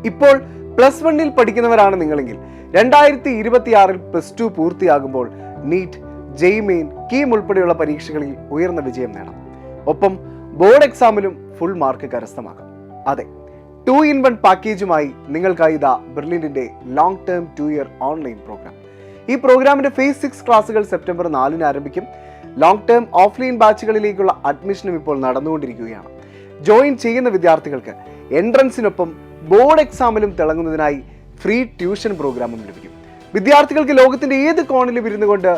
ഇപ്പോൾ പ്ലസ് വണ്ണിൽ പഠിക്കുന്നവരാണ് നിങ്ങളെങ്കിൽ 2026 പ്ലസ് ടു പൂർത്തിയാകുമ്പോൾ നീറ്റ്, ജെയ്മെയിൻ, കീം ഉൾപ്പെടെയുള്ള പരീക്ഷകളിൽ ഉയർന്ന വിജയം നേടാം. ഒപ്പം ബോർഡ് എക്സാമിലും ഫുൾ മാർക്ക് കരസ്ഥമാക്കാം. അതെ, 2-in-1 പാക്കേജുമായി നിങ്ങൾക്കായി ഇതാ ബ്രില്യൻറ്റിന്റെ long term 2-year online programme. ഈ പ്രോഗ്രാമിന്റെ ഫേസ് 6 ക്ലാസുകൾ സെപ്റ്റംബർ 4 ആരംഭിക്കും. ലോങ് ടേം ഓഫ്ലൈൻ ബാച്ചുകളിലേക്കുള്ള അഡ്മിഷനും ഇപ്പോൾ നടന്നുകൊണ്ടിരിക്കുകയാണ്. ജോയിൻ ചെയ്യുന്ന വിദ്യാർത്ഥികൾക്ക് എൻട്രൻസിനൊപ്പം ബോർഡ് എക്സാമിലും തിളങ്ങുന്നതിനായി ഫ്രീ ട്യൂഷൻ പ്രോഗ്രാമും ലഭിക്കും. വിദ്യാർത്ഥികൾക്ക് ലോകത്തിന്റെ ഏത് കോണിലും ഇരുന്നു കൊണ്ട്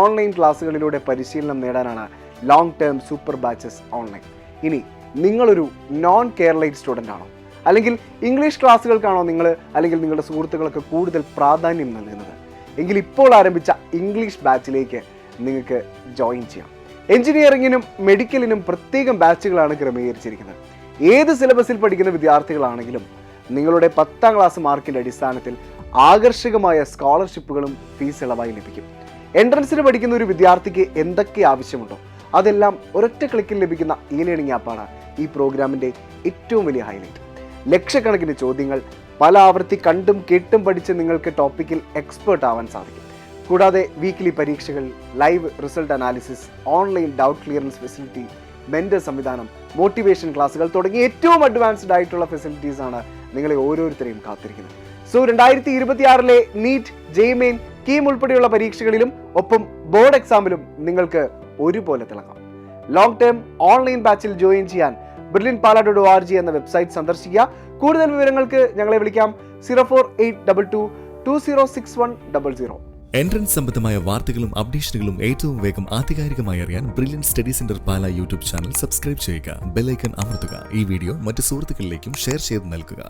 ഓൺലൈൻ ക്ലാസ്സുകളിലൂടെ പരിശീലനം നേടാനാണ് long term super batches online. ഇനി നിങ്ങളൊരു നോൺ കേരളൈറ്റ് സ്റ്റുഡൻ്റ് ആണോ, അല്ലെങ്കിൽ ഇംഗ്ലീഷ് ക്ലാസ്സുകൾക്കാണോ അല്ലെങ്കിൽ നിങ്ങളുടെ സുഹൃത്തുക്കൾക്ക് കൂടുതൽ പ്രാധാന്യം നൽകുന്നത്, എങ്കിൽ ഇപ്പോൾ ആരംഭിച്ച ഇംഗ്ലീഷ് ബാച്ചിലേക്ക് നിങ്ങൾക്ക് ജോയിൻ ചെയ്യാം. എഞ്ചിനീയറിംഗിനും മെഡിക്കലിനും പ്രത്യേകം ബാച്ചുകളാണ് ക്രമീകരിച്ചിരിക്കുന്നത്. ഏത് സിലബസിൽ പഠിക്കുന്ന വിദ്യാർത്ഥികളാണെങ്കിലും നിങ്ങളുടെ 10ാം ക്ലാസ് മാർക്കിൻ്റെ അടിസ്ഥാനത്തിൽ ആകർഷകമായ സ്കോളർഷിപ്പുകളും ഫീസ് ഇളവായി ലഭിക്കും. എൻട്രൻസിന് പഠിക്കുന്ന ഒരു വിദ്യാർത്ഥിക്ക് എന്തൊക്കെ ആവശ്യമുണ്ടോ അതെല്ലാം ഒരൊറ്റ ക്ലിക്കിൽ ലഭിക്കുന്ന ലേണിംഗ് ആപ്പാണ് ഈ പ്രോഗ്രാമിൻ്റെ ഏറ്റവും വലിയ ഹൈലൈറ്റ്. ലക്ഷക്കണക്കിന് ചോദ്യങ്ങൾ പല ആവർത്തി കണ്ടും കേട്ടും പഠിച്ച് നിങ്ങൾക്ക് ടോപ്പിക്കിൽ എക്സ്പേർട്ട് ആവാൻ സാധിക്കും. കൂടാതെ വീക്ക്ലി പരീക്ഷകൾ, live result analysis, online doubt clearance facility, mentor സംവിധാനം, മോട്ടിവേഷൻ ക്ലാസുകൾ തുടങ്ങിയ ഏറ്റവും അഡ്വാൻസ്ഡ് ആയിട്ടുള്ള ഫെസിലിറ്റീസ് ആണ് നിങ്ങളെ ഓരോരുത്തരെയും കാത്തിരിക്കുന്നത്. സോ 2026 നീറ്റ്, ജെയ്മെയിൻ, കീം ഉൾപ്പെടെയുള്ള പരീക്ഷകളിലും ഒപ്പം ബോർഡ് എക്സാമിലും നിങ്ങൾക്ക് ഒരുപോലെ തിളങ്ങാം. ലോങ് ടേം ഓൺലൈൻ ബാച്ചിൽ ജോയിൻ ചെയ്യാൻ brilliantpala.org എന്ന വെബ്സൈറ്റ് സന്ദർശിക്കുക. കൂടുതൽ വിവരങ്ങൾക്ക് ഞങ്ങളെ വിളിക്കാം 04822206100. എൻട്രൻസ് സംബന്ധമായ വാർത്തകളും അപ്ഡേഷനുകളും ഏറ്റവും വേഗം ആധികാരികമായി അറിയാൻ ബ്രില്യൻറ്റ് സ്റ്റഡി സെന്റർ പാല യൂട്യൂബ് ചാനൽ സബ്സ്ക്രൈബ് ചെയ്യുക. ബെൽ ഐക്കൺ അമർത്തുക. ഈ വീഡിയോ മറ്റ് സുഹൃത്തുക്കളിലേക്കും ഷെയർ ചെയ്ത് നൽകുക.